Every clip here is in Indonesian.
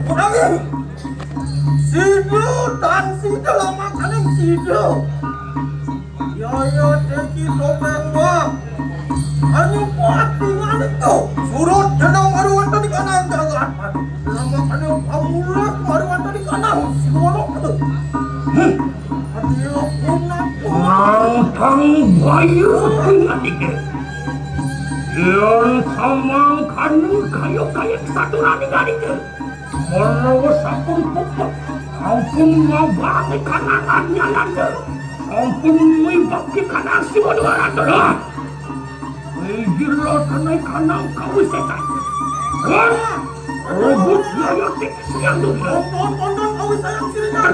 Kurangin Sido dan Sido lah makanan Sido. Yaya teki topeng wah hanya kuat dengan itu surut jenang maruan tadi kanan jalan lama kena pamulah maruan tadi kanan si bolok itu hadiah nantang bayu dengan ini yang sama kanu kayu kesatuan dengan itu merawat sampun pupuk ampun mabang kanangannya nanda ampun mibaki kanan si bodoh adalah gila tanai kanang kau setan kan rebut layotik siang dulu pondon kau sayang sirinya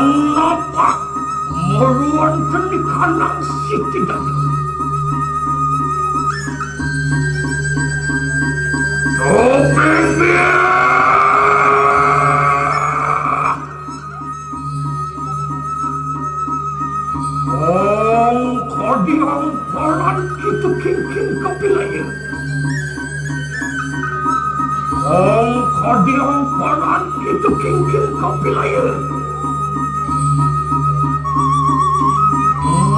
Napak meruankan di kanan si tidak. Topeng dia. Kodiang peran itu kingking kapilaya. Kodiang peran itu kingking kapilaya.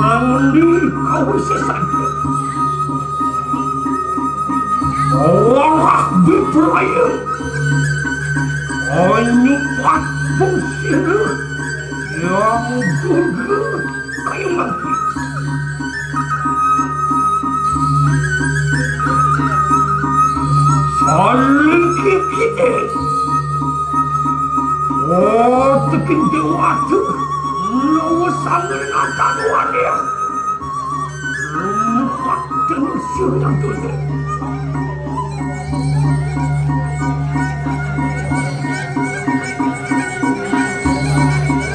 Nanti kau sesaja. Walah diperaya. Anyupat fungsir yang duga kayu mati. Saling kita. Tekin dewata. Lawasan dengan walia. Lupa dengan siang dulu.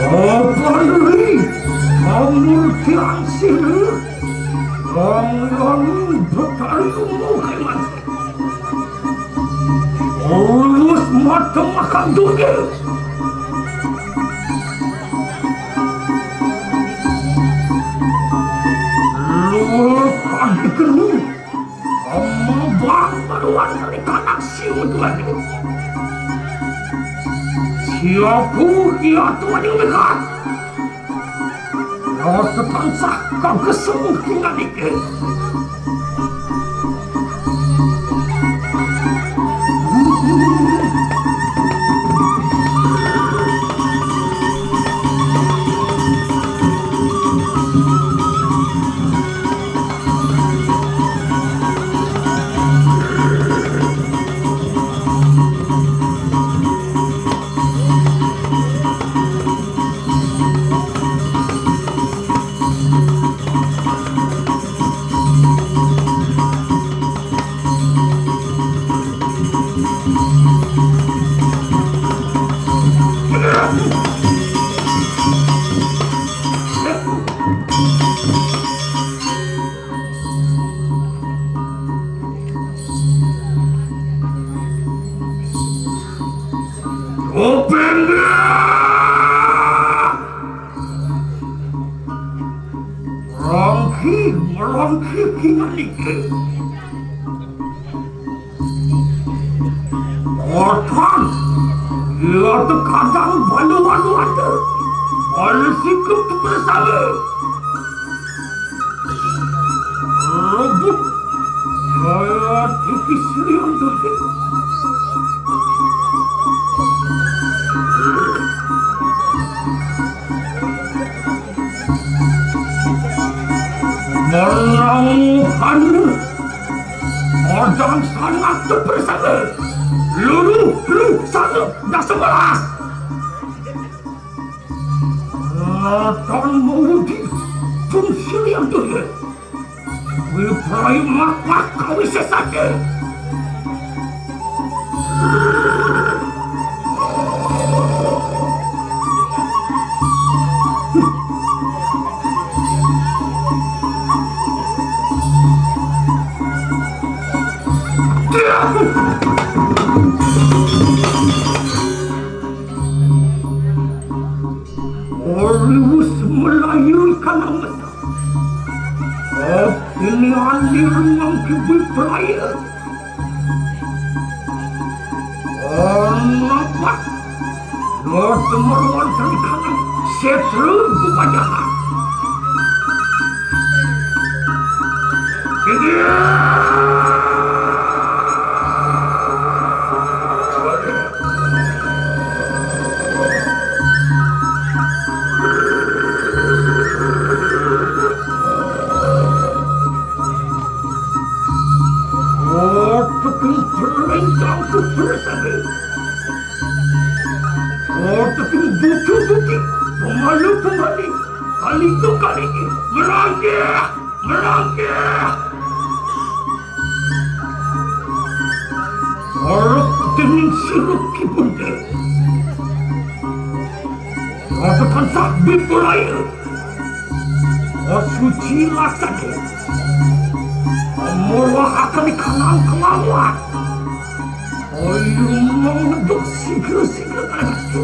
Apa lagi? Kamu tiang sini. Kamu bertarimu hemat. Urus mata makan dunia. Adik kenu, kamu baruan dari kanak siu tuan. Siapa ia tuan yang dekat? Kau tertansah kau kesemungkinan ini. melangkih niki. Otan, ia terkadang balu-balu ada. Oleh sikap bersama. Rebut, saya tipis yang dulu. Melawan orang sangat bersama. Lu sana dah sebelah. Natan mewujud fungsi yang dulu. Wipraya mapak kau sesat. Orus melayurkan masa. Ini andir mengkibul peraya. Napak. Lord temerwan dari kanan setru kepada bukti-bukti pemalu-pemalu kali itu kali ini merangkih orang dengan sirup kepundut apakah sakti peraya suci laksana amurwah akan dikanang kelawan ayo mengeduk sigil-sigil anakku.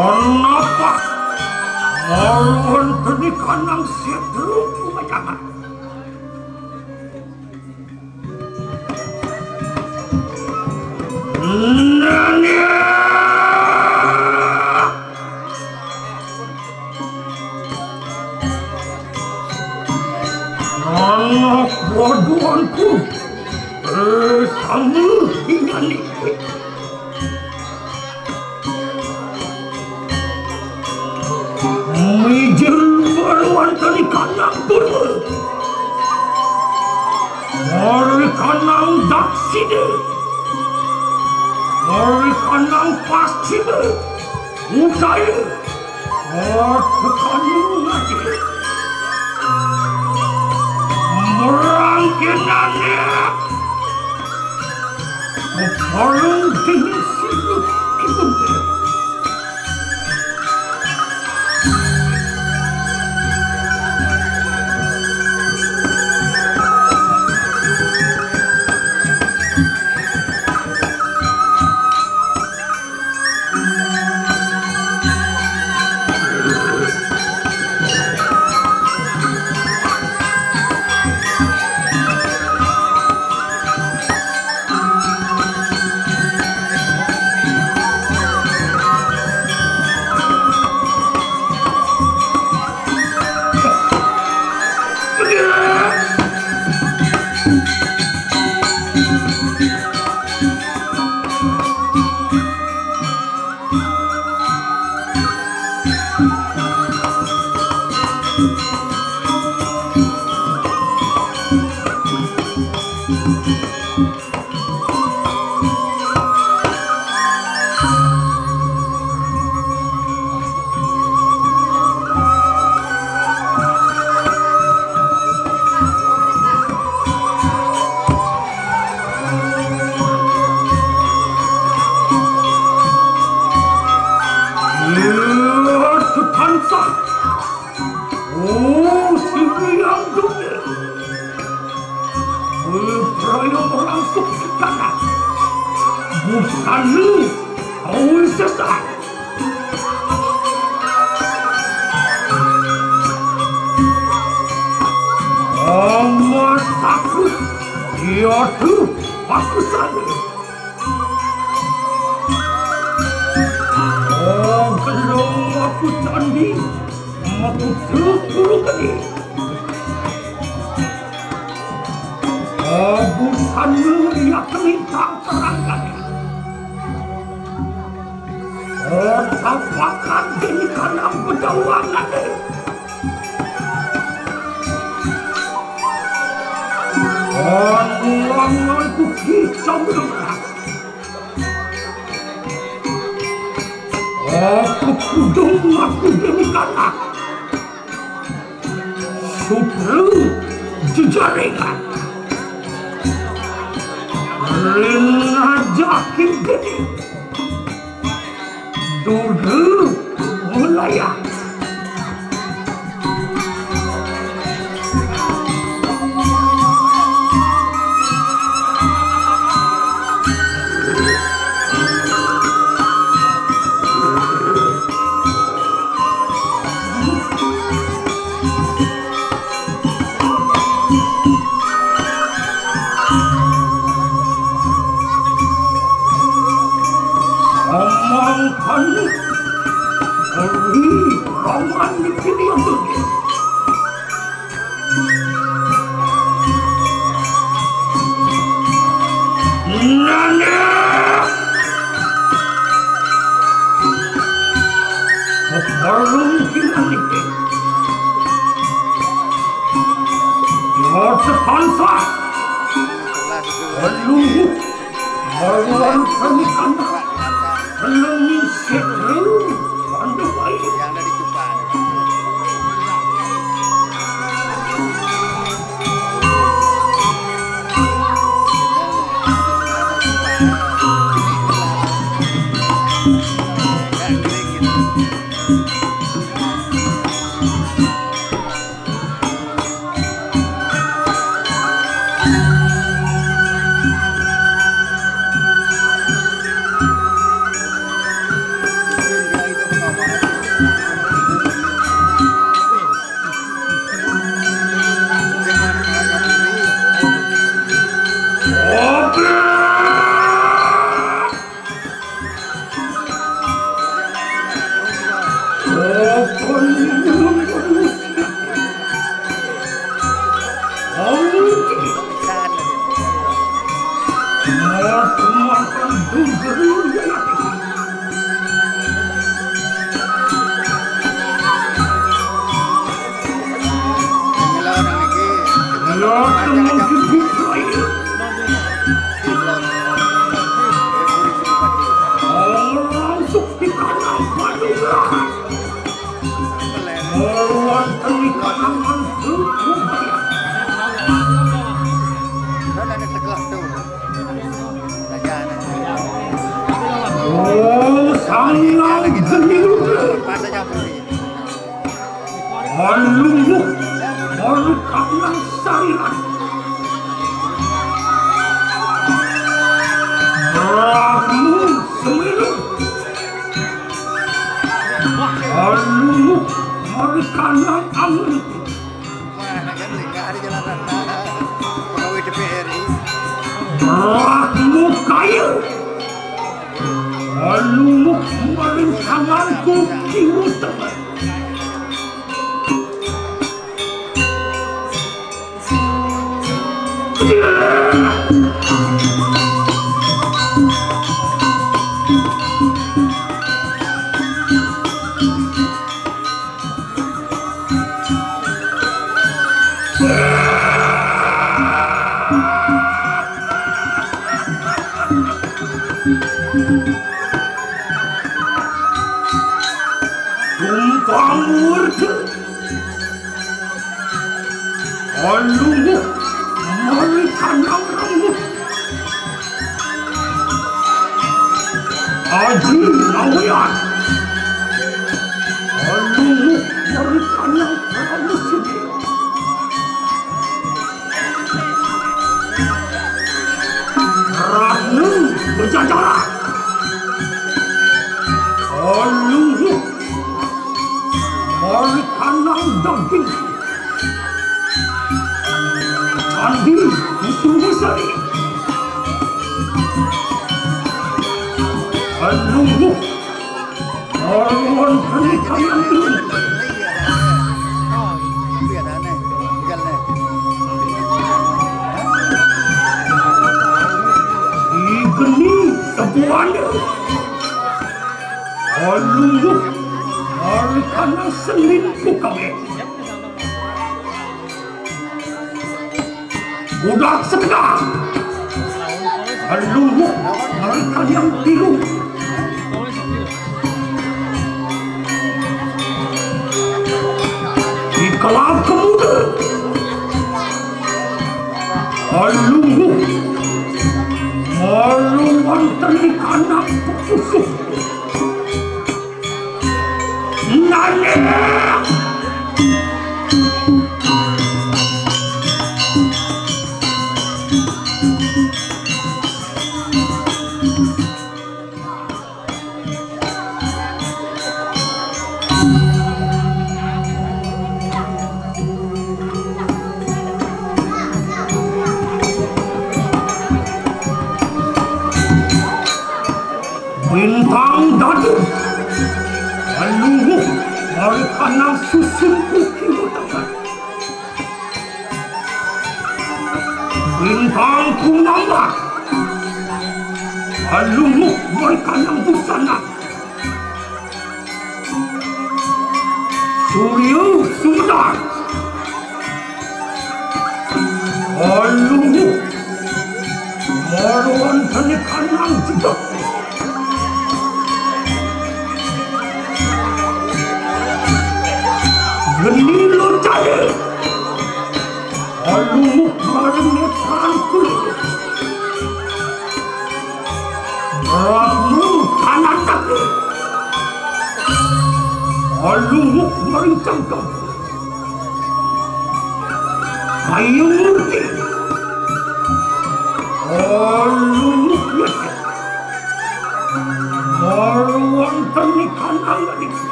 Napak maruan tadi kanang sedru kumajangan. Nanya anak bodohanku sama hingali mijil maruan tadi kanang purwa mari kanang daksine mari kanang paschima utaya tekanung lagi merangkinannya parang dengan siluk kepundut.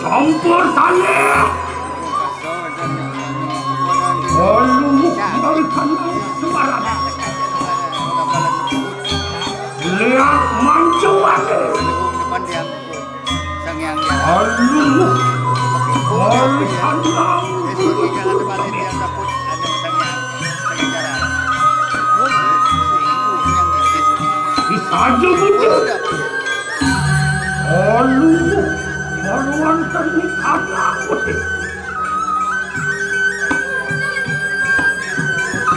campur sane. Olih dari kanang Semarang. Lihat mancuane. Olih dari kanang bisa aja bunyi. Olih baruan dari kanang putih.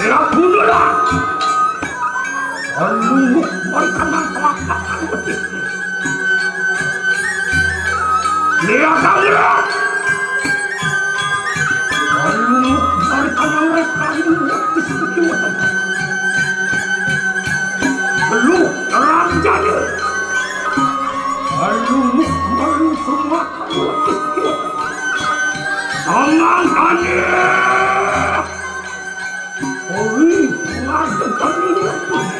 Lihat bunyilah. Olih dari kanang telapak putih. Lihat aliran. Olih dari kanang rekan putih seperti watan. Belum terang jadi. Olih dari semua putih seperti watan. Tangan tani. Olih mengaduk kami yang putih.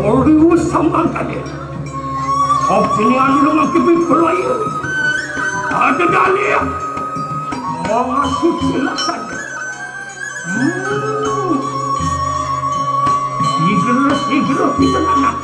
Olih sambang tadi. Opini anu mengkibit keluar. Ada dalem. Mengasih silakan. Sigero kita anak.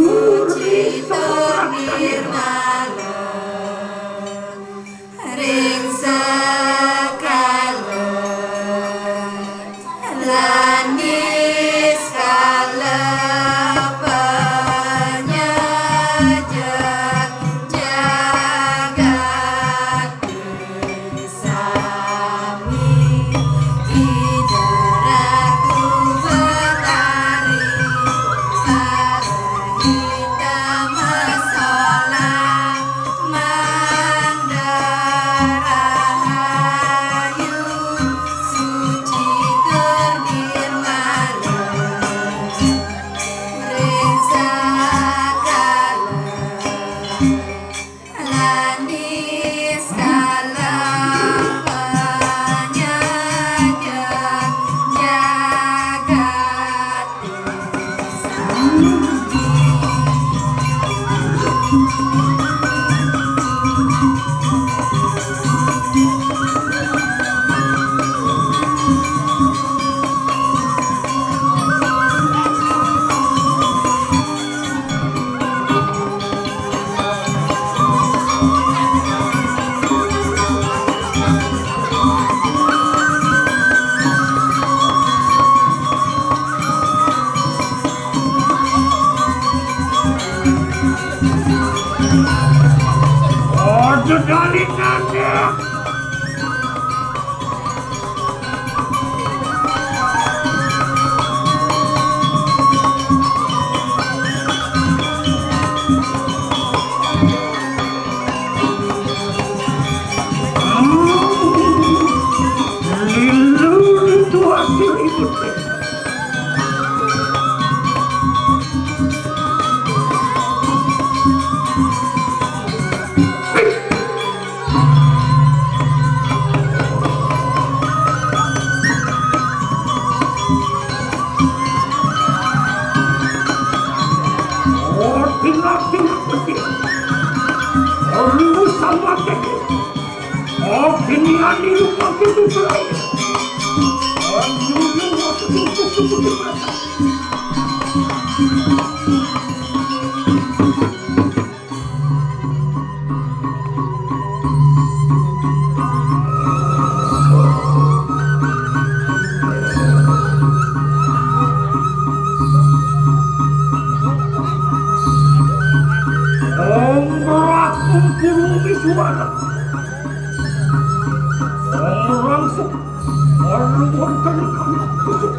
suci tergirman ring sekalon lanis kalapanya jagat sami idaraku betari kita masalah mandarahayu suci tergirman meriksa lanis kalapanya jagat Ojo dalinannya. Lilu itu hasil ibu. Tinggal peti. Lalu sama tadi. Oh, kini ani lupa itu selai. Anjurnya waktu itu berasa. Suara orang sok orang dari kami tusuk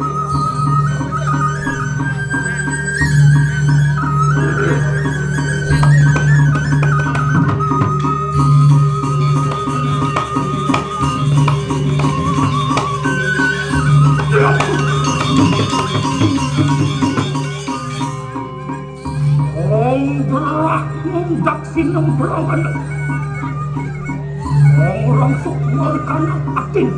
berak mendak sinam berangan orang sok kanan atin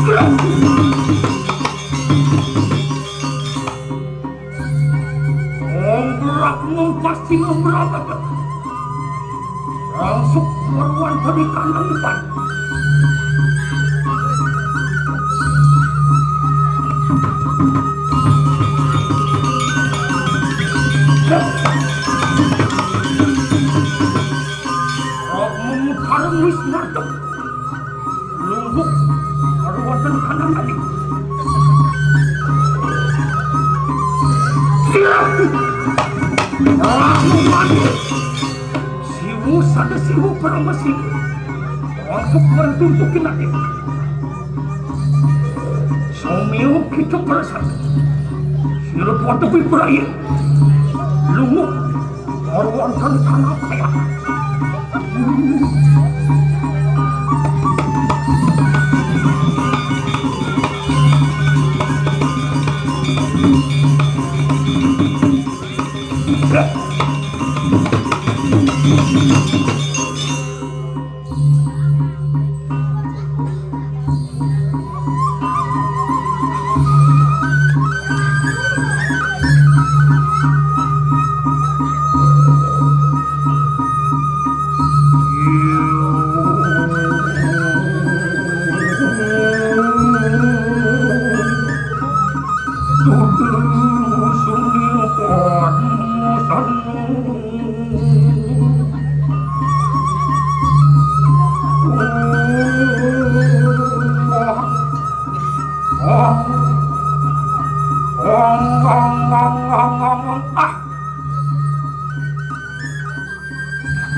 berak pasti memberat langsung meruan dari kanan depan. Memutar wisnata lumbuk meruan dari kanan balik. Aku mati. Ada siwu perang mesin langsung mentuntukin lagi somio kita perasaan sirup waktu berakhir lumuk orang tanah kaya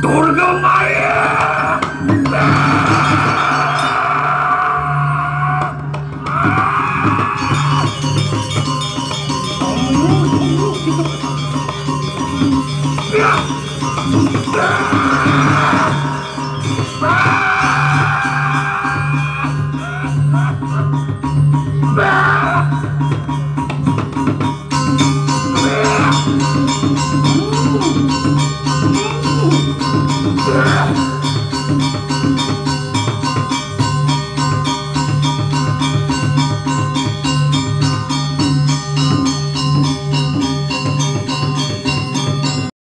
Durga Maya!